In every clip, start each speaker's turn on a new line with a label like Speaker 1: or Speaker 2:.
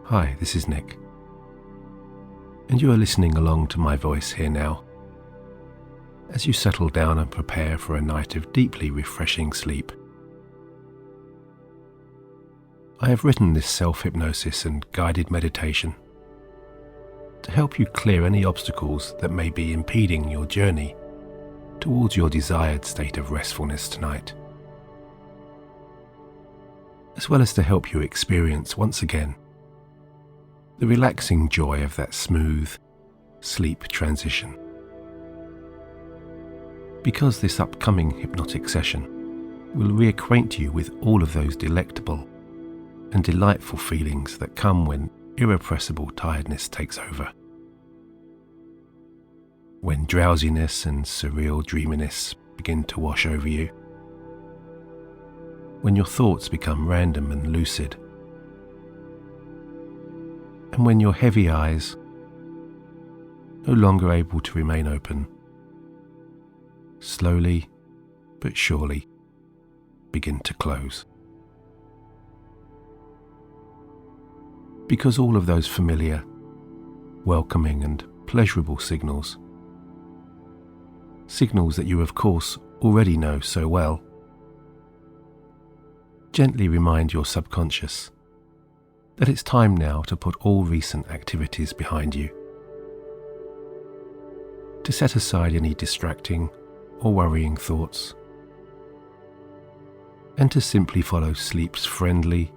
Speaker 1: Hi, this is Nick, and you are listening along to my voice here now, as you settle down and prepare for a night of deeply refreshing sleep. I have written this self-hypnosis and guided meditation to help you clear any obstacles that may be impeding your journey towards your desired state of restfulness tonight, as well as to help you experience once again the relaxing joy of that smooth sleep transition. Because this upcoming hypnotic session will reacquaint you with all of those delectable and delightful feelings that come when irrepressible tiredness takes over. When drowsiness and surreal dreaminess begin to wash over you. When your thoughts become random and lucid. And when your heavy eyes, no longer able to remain open, slowly but surely begin to close. Because all of those familiar, welcoming and pleasurable signals that you of course already know so well, gently remind your subconscious that it's time now to put all recent activities behind you, to set aside any distracting or worrying thoughts, and to simply follow sleep's friendly,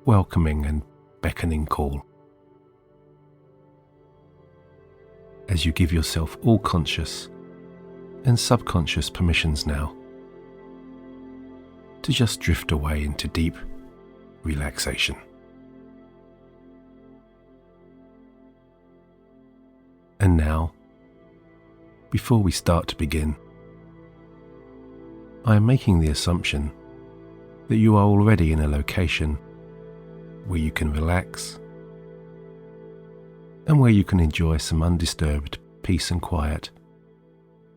Speaker 1: welcoming and beckoning call. As you give yourself all conscious and subconscious permissions now to just drift away into deep relaxation. And now, before we start to begin, I am making the assumption that you are already in a location where you can relax and where you can enjoy some undisturbed peace and quiet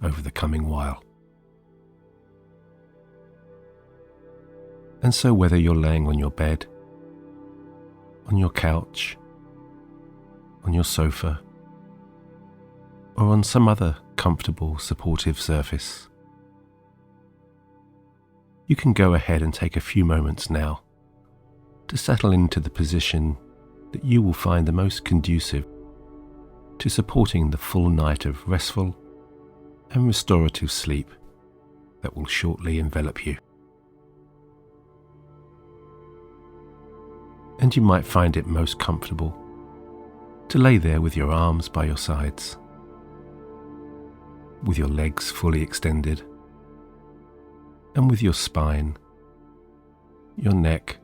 Speaker 1: over the coming while. And so whether you're laying on your bed, on your couch, on your sofa, or on some other comfortable, supportive surface, you can go ahead and take a few moments now to settle into the position that you will find the most conducive to supporting the full night of restful and restorative sleep that will shortly envelop you. And you might find it most comfortable to lay there with your arms by your sides, with your legs fully extended, and with your spine, your neck,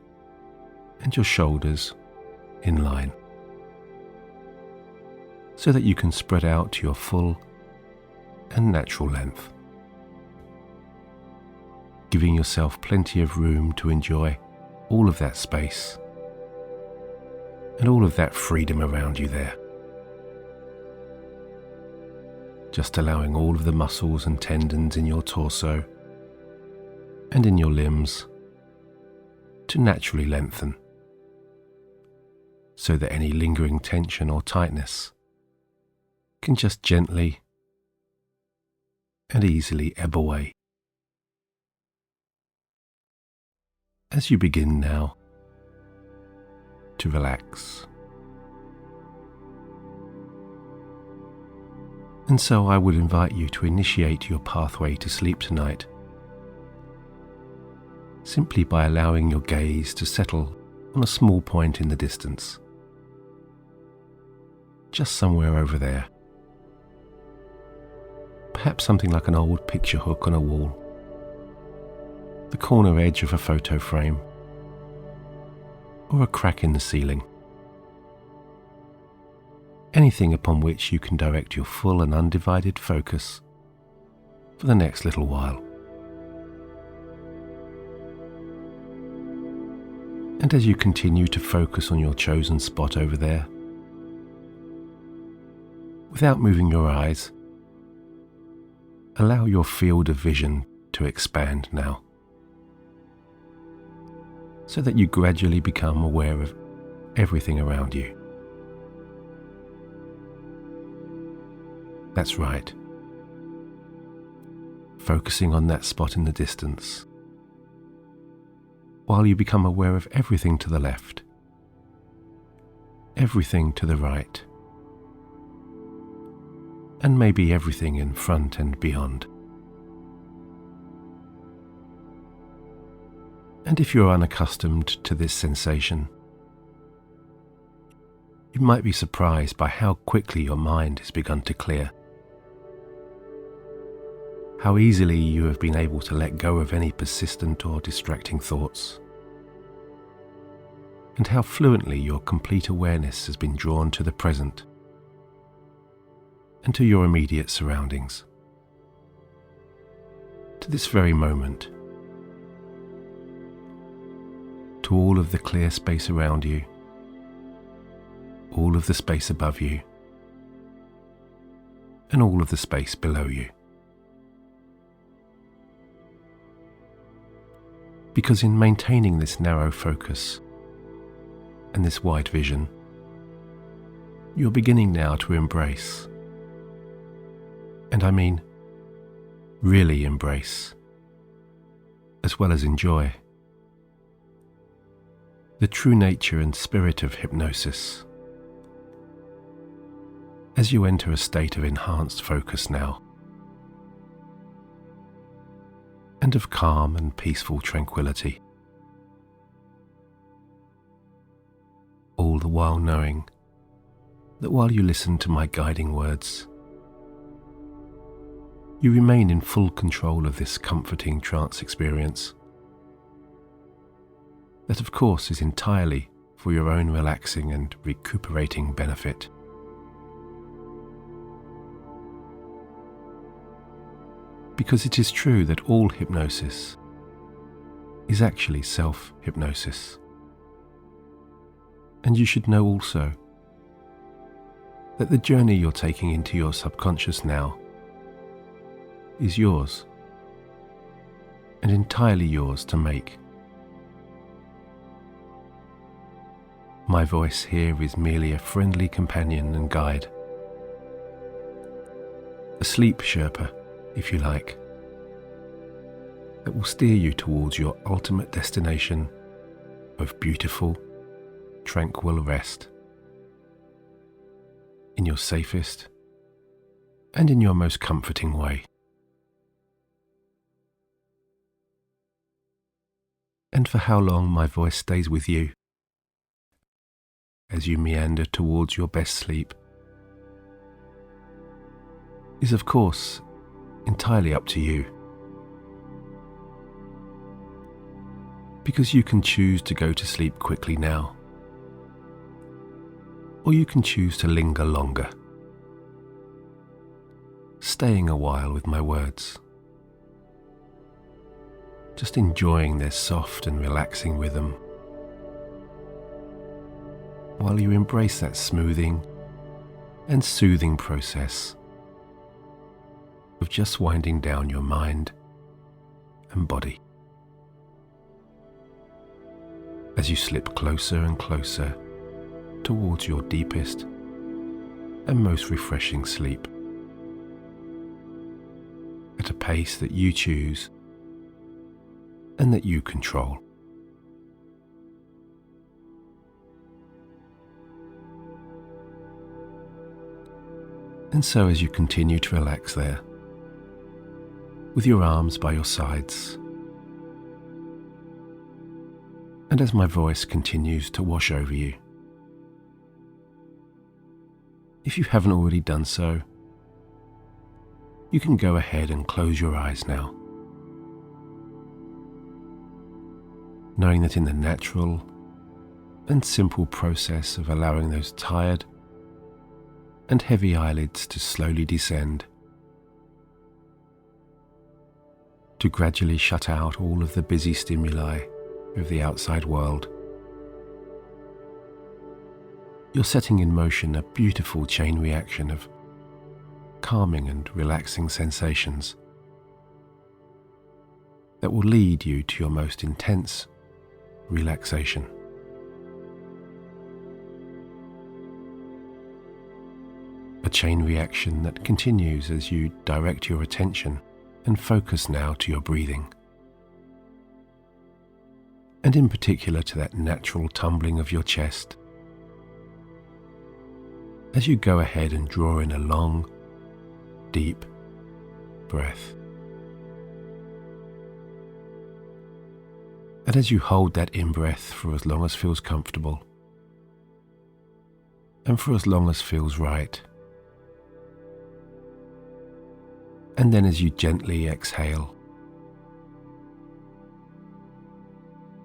Speaker 1: and your shoulders in line, so that you can spread out to your full and natural length, giving yourself plenty of room to enjoy all of that space and all of that freedom around you there. Just allowing all of the muscles and tendons in your torso and in your limbs to naturally lengthen, so that any lingering tension or tightness can just gently and easily ebb away. As you begin now to relax. And so I would invite you to initiate your pathway to sleep tonight, simply by allowing your gaze to settle on a small point in the distance, just somewhere over there. Perhaps something like an old picture hook on a wall, the corner edge of a photo frame, or a crack in the ceiling. Anything upon which you can direct your full and undivided focus for the next little while. And as you continue to focus on your chosen spot over there, without moving your eyes, allow your field of vision to expand now, so that you gradually become aware of everything around you. That's right. Focusing on that spot in the distance, while you become aware of everything to the left, everything to the right, and maybe everything in front and beyond. And if you're unaccustomed to this sensation, you might be surprised by how quickly your mind has begun to clear, how easily you have been able to let go of any persistent or distracting thoughts, and how fluently your complete awareness has been drawn to the present and to your immediate surroundings, to this very moment, to all of the clear space around you, all of the space above you, and all of the space below you. Because in maintaining this narrow focus and this wide vision, you're beginning now to embrace, and I mean really embrace, as well as enjoy, the true nature and spirit of hypnosis, as you enter a state of enhanced focus now, and of calm and peaceful tranquility, all the while knowing that while you listen to my guiding words, you remain in full control of this comforting trance experience that of course is entirely for your own relaxing and recuperating benefit. Because it is true that all hypnosis is actually self-hypnosis. And you should know also that the journey you're taking into your subconscious now is yours, and entirely yours to make. My voice here is merely a friendly companion and guide, a sleep Sherpa, if you like, that will steer you towards your ultimate destination of beautiful, tranquil rest, in your safest and in your most comforting way. And for how long my voice stays with you as you meander towards your best sleep is of course entirely up to you. Because you can choose to go to sleep quickly now, or you can choose to linger longer, staying a while with my words, just enjoying their soft and relaxing rhythm, while you embrace that smoothing and soothing process of just winding down your mind and body as you slip closer and closer towards your deepest and most refreshing sleep at a pace that you choose and that you control. And so as you continue to relax there, with your arms by your sides, and as my voice continues to wash over you, if you haven't already done so, you can go ahead and close your eyes now, knowing that in the natural and simple process of allowing those tired and heavy eyelids to slowly descend, to gradually shut out all of the busy stimuli of the outside world, you're setting in motion a beautiful chain reaction of calming and relaxing sensations that will lead you to your most intense relaxation. chain reaction that continues as you direct your attention and focus now to your breathing. And in particular to that natural tumbling of your chest as you go ahead and draw in a long, deep breath. And as you hold that in-breath for as long as feels comfortable and for as long as feels right, and then as you gently exhale,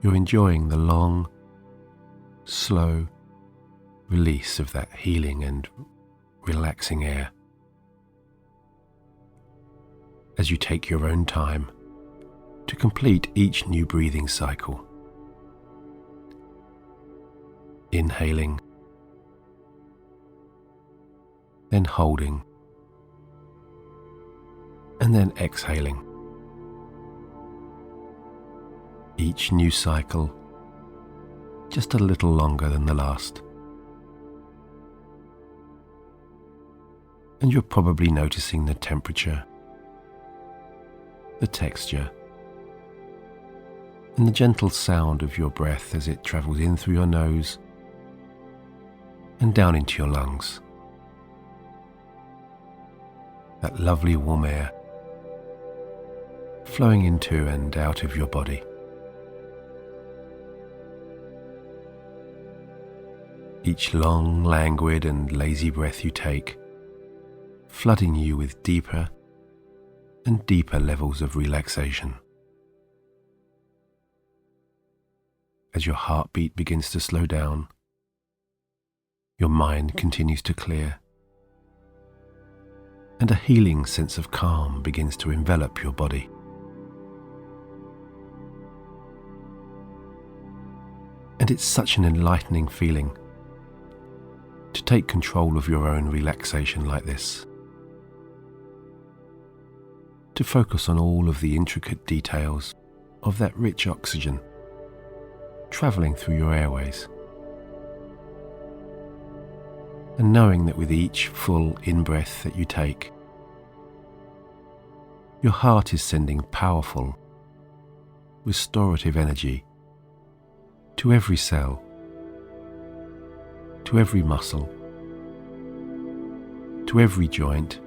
Speaker 1: you're enjoying the long, slow release of that healing and relaxing air as you take your own time to complete each new breathing cycle. Inhaling, then holding, and then exhaling. Each new cycle just a little longer than the last. And you're probably noticing the temperature, the texture, and the gentle sound of your breath as it travels in through your nose and down into your lungs. That lovely warm air flowing into and out of your body. Each long, languid and lazy breath you take, flooding you with deeper and deeper levels of relaxation. As your heartbeat begins to slow down, your mind continues to clear, and a healing sense of calm begins to envelop your body. And it's such an enlightening feeling to take control of your own relaxation like this, to focus on all of the intricate details of that rich oxygen traveling through your airways, and knowing that with each full in-breath that you take, your heart is sending powerful, restorative energy to every cell, to every muscle, to every joint,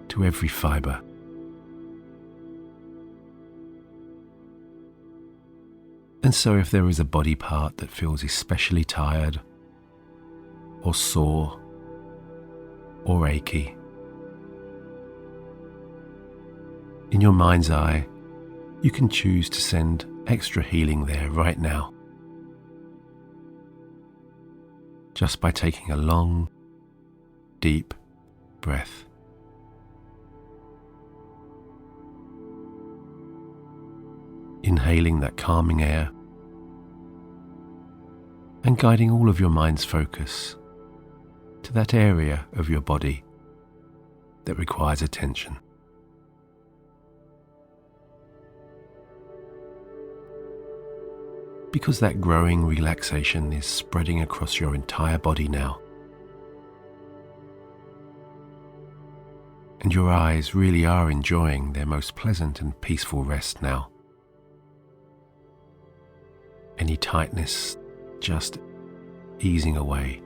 Speaker 1: to every fiber. And so if there is a body part that feels especially tired or sore or achy, in your mind's eye, you can choose to send extra healing there right now, just by taking a long, deep breath. Inhaling that calming air and guiding all of your mind's focus to that area of your body that requires attention. Because that growing relaxation is spreading across your entire body now, and your eyes really are enjoying their most pleasant and peaceful rest now. Any tightness just easing away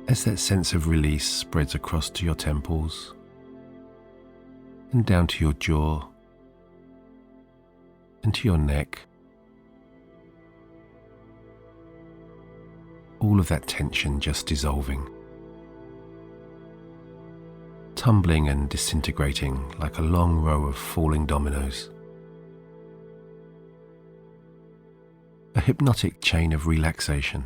Speaker 1: as that sense of release spreads across to your temples and down to your jaw and to your neck. All of that tension just dissolving, tumbling and disintegrating like a long row of falling dominoes. A hypnotic chain of relaxation,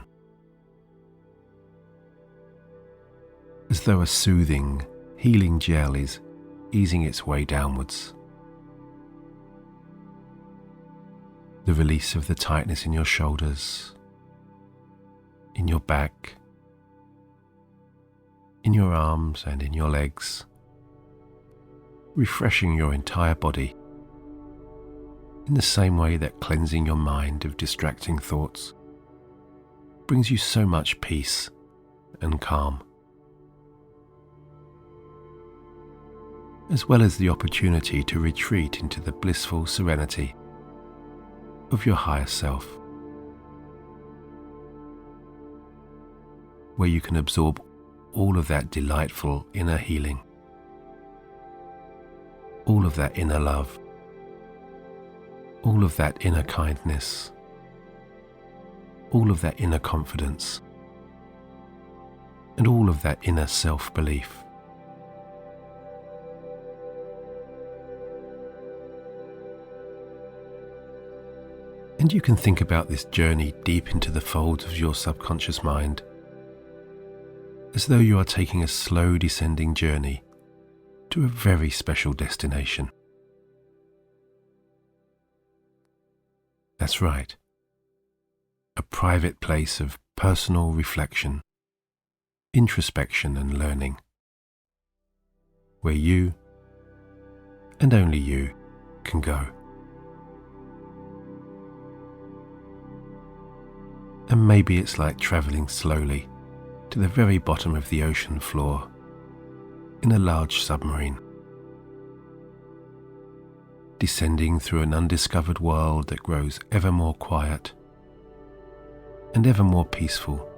Speaker 1: as though a soothing, healing gel is easing its way downwards. The release of the tightness in your shoulders, in your back, in your arms and in your legs, refreshing your entire body in the same way that cleansing your mind of distracting thoughts brings you so much peace and calm, as well as the opportunity to retreat into the blissful serenity of your higher self, where you can absorb all of that delightful inner healing, all of that inner love, all of that inner kindness, all of that inner confidence, and all of that inner self-belief. And you can think about this journey deep into the folds of your subconscious mind as though you are taking a slow descending journey to a very special destination. That's right, a private place of personal reflection, introspection and learning, where you, and only you, can go. And maybe it's like travelling slowly to the very bottom of the ocean floor in a large submarine, descending through an undiscovered world that grows ever more quiet and ever more peaceful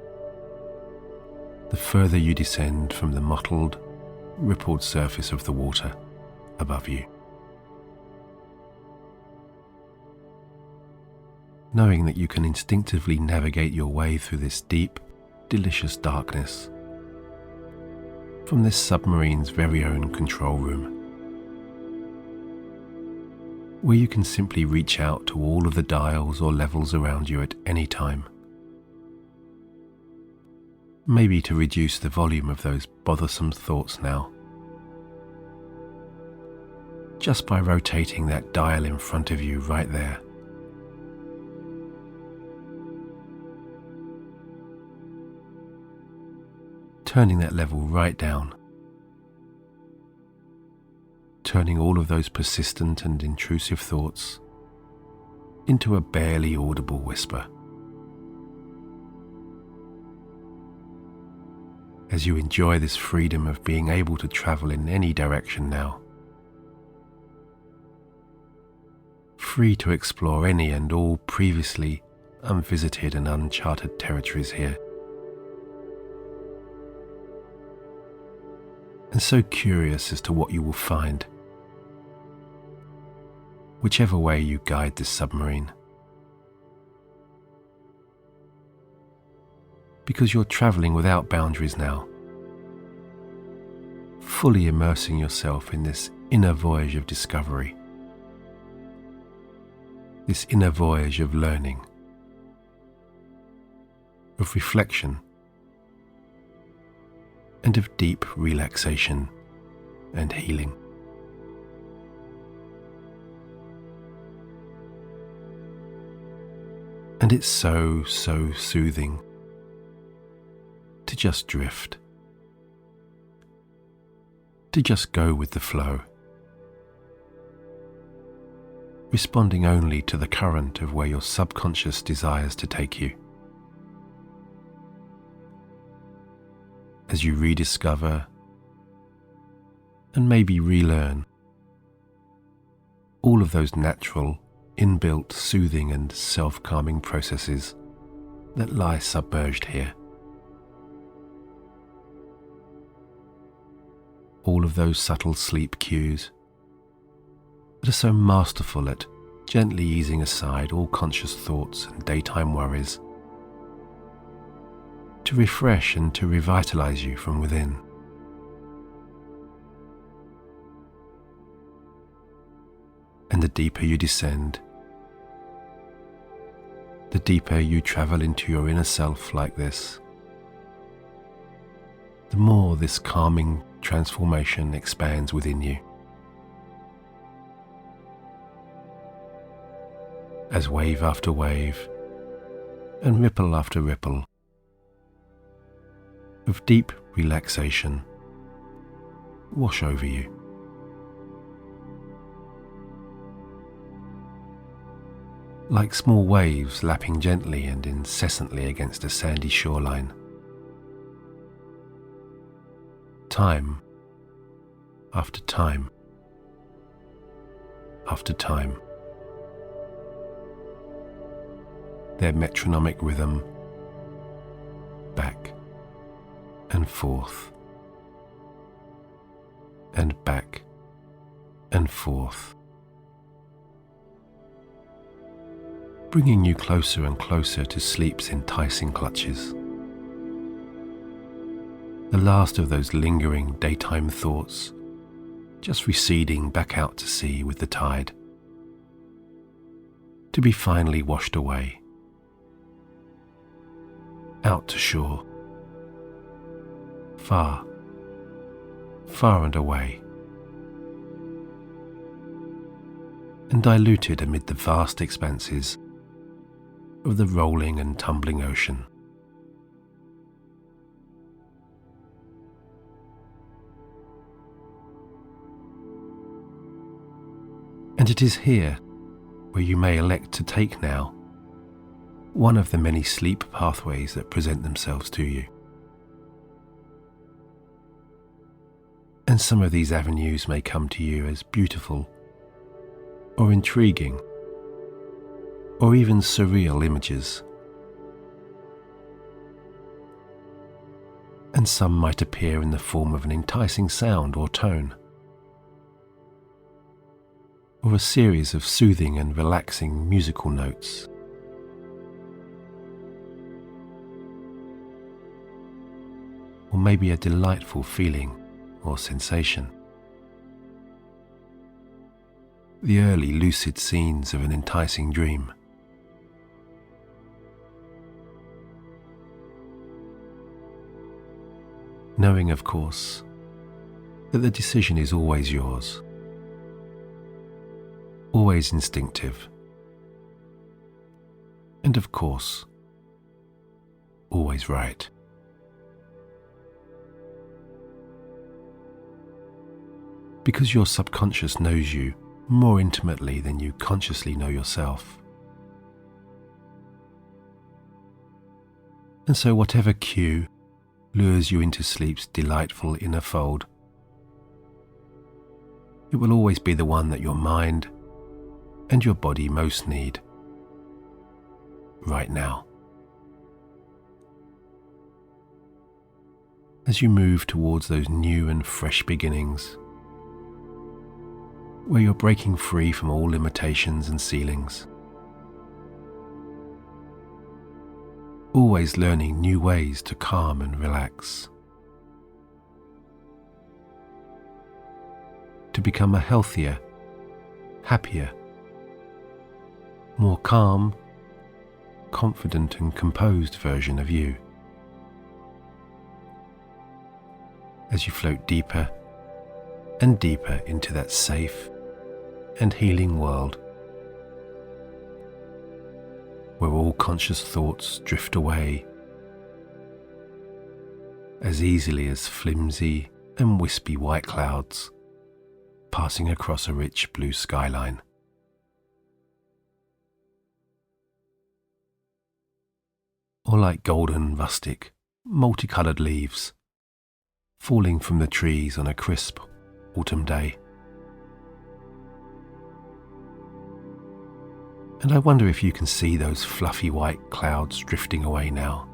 Speaker 1: the further you descend from the mottled, rippled surface of the water above you. Knowing that you can instinctively navigate your way through this deep, delicious darkness from this submarine's very own control room, where you can simply reach out to all of the dials or levels around you at any time, maybe to reduce the volume of those bothersome thoughts now, just by rotating that dial in front of you right there. Turning that level right down, turning all of those persistent and intrusive thoughts into a barely audible whisper. As you enjoy this freedom of being able to travel in any direction now, free to explore any and all previously unvisited and uncharted territories here. And so curious as to what you will find, whichever way you guide this submarine. Because you're travelling without boundaries now, fully immersing yourself in this inner voyage of discovery, this inner voyage of learning, of reflection, and of deep relaxation and healing. And it's so soothing to just drift, to just go with the flow, responding only to the current of where your subconscious desires to take you. As you rediscover and maybe relearn all of those natural, inbuilt soothing and self-calming processes that lie submerged here. All of those subtle sleep cues that are so masterful at gently easing aside all conscious thoughts and daytime worries, to refresh and to revitalize you from within. And the deeper you descend, the deeper you travel into your inner self like this, the more this calming transformation expands within you. As wave after wave and ripple after ripple of deep relaxation wash over you. Like small waves lapping gently and incessantly against a sandy shoreline, time after time after time. Their metronomic rhythm back and forth and back and forth, bringing you closer and closer to sleep's enticing clutches. The last of those lingering daytime thoughts just receding back out to sea with the tide, to be finally washed away, out to shore, far, far and away, and diluted amid the vast expanses of the rolling and tumbling ocean. And it is here where you may elect to take now one of the many sleep pathways that present themselves to you. And some of these avenues may come to you as beautiful or intriguing or even surreal images. And some might appear in the form of an enticing sound or tone, or a series of soothing and relaxing musical notes. Or maybe a delightful feeling or sensation. The early lucid scenes of an enticing dream. Knowing, of course, that the decision is always yours, always instinctive, and of course, always right. Because your subconscious knows you more intimately than you consciously know yourself. And so whatever cue lures you into sleep's delightful inner fold, it will always be the one that your mind and your body most need right now. As you move towards those new and fresh beginnings, where you're breaking free from all limitations and ceilings, always learning new ways to calm and relax, to become a healthier, happier, more calm, confident and composed version of you. As you float deeper and deeper into that safe and healing world, where all conscious thoughts drift away as easily as flimsy and wispy white clouds passing across a rich blue skyline. Or like golden, rustic, multicoloured leaves falling from the trees on a crisp autumn day. And I wonder if you can see those fluffy white clouds drifting away now,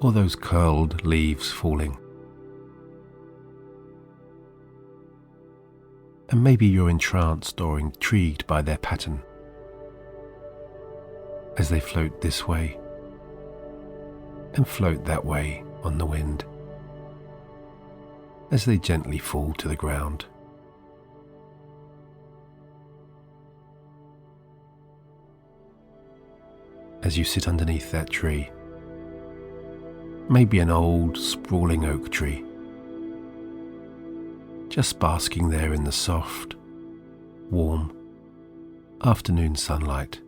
Speaker 1: or those curled leaves falling. And maybe you're entranced or intrigued by their pattern as they float this way and float that way on the wind, as they gently fall to the ground. As you sit underneath that tree, maybe an old sprawling oak tree, just basking there in the soft, warm afternoon sunlight.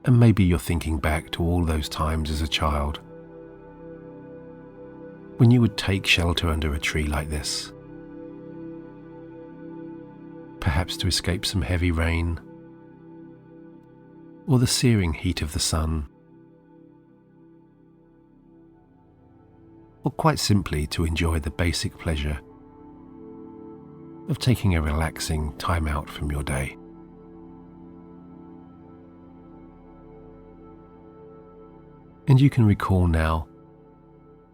Speaker 1: And maybe you're thinking back to all those times as a child when you would take shelter under a tree like this, perhaps to escape some heavy rain or the searing heat of the sun, or quite simply to enjoy the basic pleasure of taking a relaxing time out from your day. And you can recall now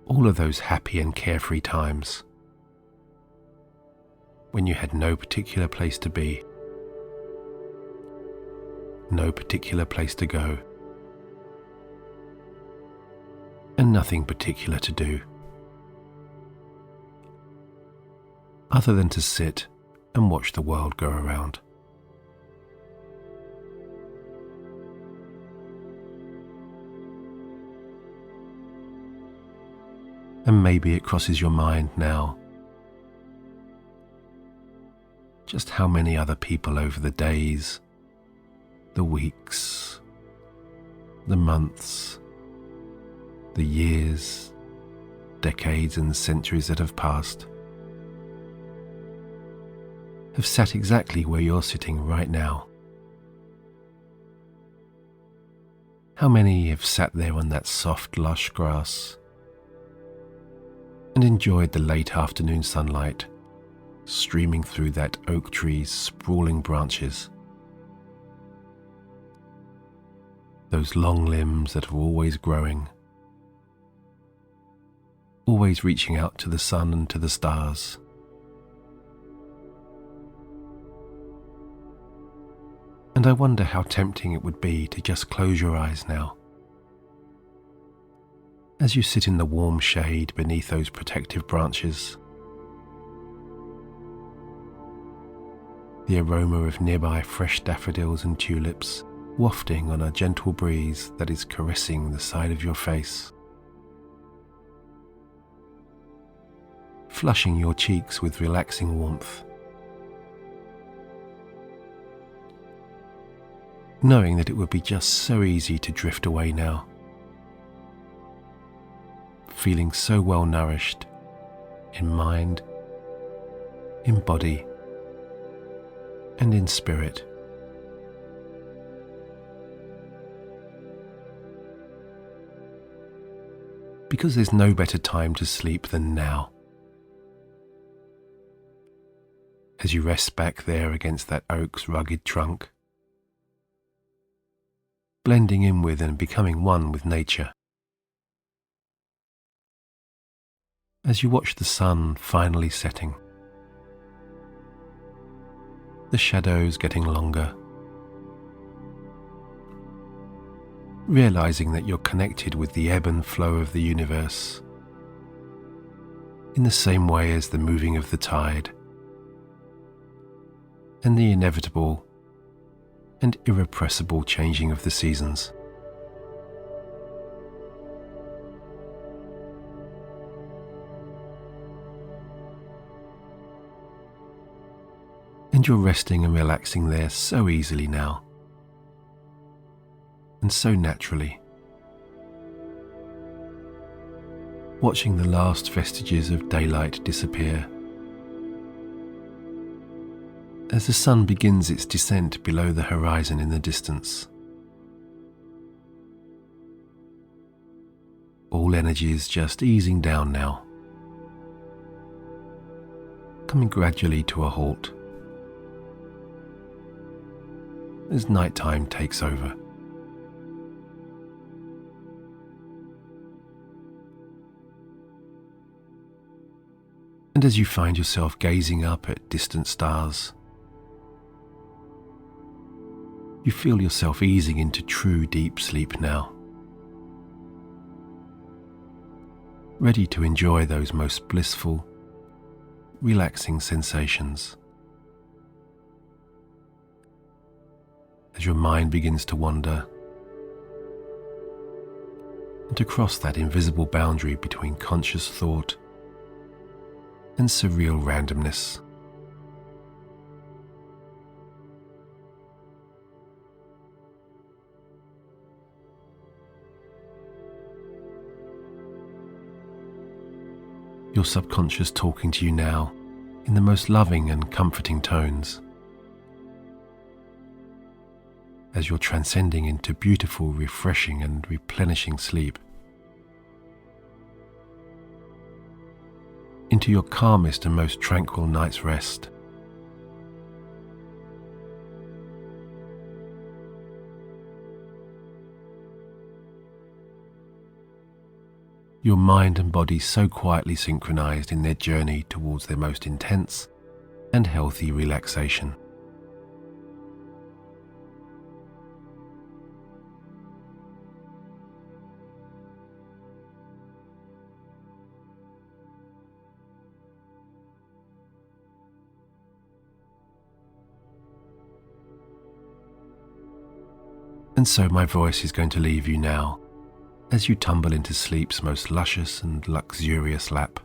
Speaker 1: all of those happy and carefree times when you had no particular place to be, no particular place to go, and nothing particular to do, other than to sit and watch the world go around. And maybe it crosses your mind now just how many other people over the days, the weeks, the months, the years, decades and centuries that have passed have sat exactly where you're sitting right now. How many have sat there on that soft, lush grass and enjoyed the late afternoon sunlight streaming through that oak tree's sprawling branches, those long limbs that are always growing, always reaching out to the sun and to the stars. And I wonder how tempting it would be to just close your eyes now, as you sit in the warm shade beneath those protective branches. The aroma of nearby fresh daffodils and tulips wafting on a gentle breeze that is caressing the side of your face, flushing your cheeks with relaxing warmth, knowing that it would be just so easy to drift away now, feeling so well nourished in mind, in body, and in spirit. Because there's no better time to sleep than now. As you rest back there against that oak's rugged trunk, blending in with and becoming one with nature. As you watch the sun finally setting, the shadows getting longer, realizing that you're connected with the ebb and flow of the universe in the same way as the moving of the tide and the inevitable and irrepressible changing of the seasons. And you're resting and relaxing there so easily now, and so naturally, watching the last vestiges of daylight disappear as the sun begins its descent below the horizon in the distance. All energies just easing down now, coming gradually to a halt as nighttime takes over. And as you find yourself gazing up at distant stars, you feel yourself easing into true deep sleep now, ready to enjoy those most blissful, relaxing sensations. As your mind begins to wander and to cross that invisible boundary between conscious thought and surreal randomness. Your subconscious talking to you now in the most loving and comforting tones, as you're transcending into beautiful, refreshing and replenishing sleep. into your calmest and most tranquil night's rest. Your mind and body so quietly synchronized in their journey towards their most intense and healthy relaxation. And so my voice is going to leave you now, as you tumble into sleep's most luscious and luxurious lap.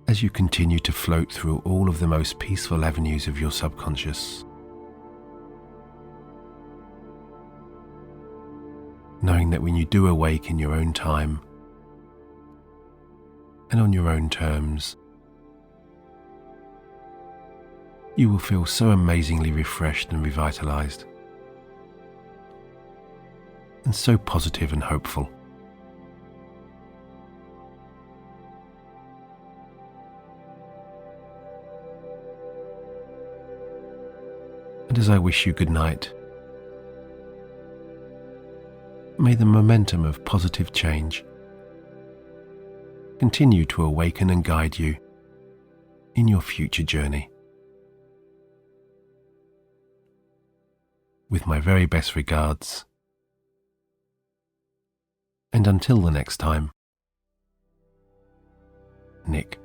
Speaker 1: As you continue to float through all of the most peaceful avenues of your subconscious, knowing that when you do awake in your own time and on your own terms, you will feel so amazingly refreshed and revitalized, and so positive and hopeful. And as I wish you good night, may the momentum of positive change continue to awaken and guide you in your future journey. With my very best regards, and until the next time, Nick.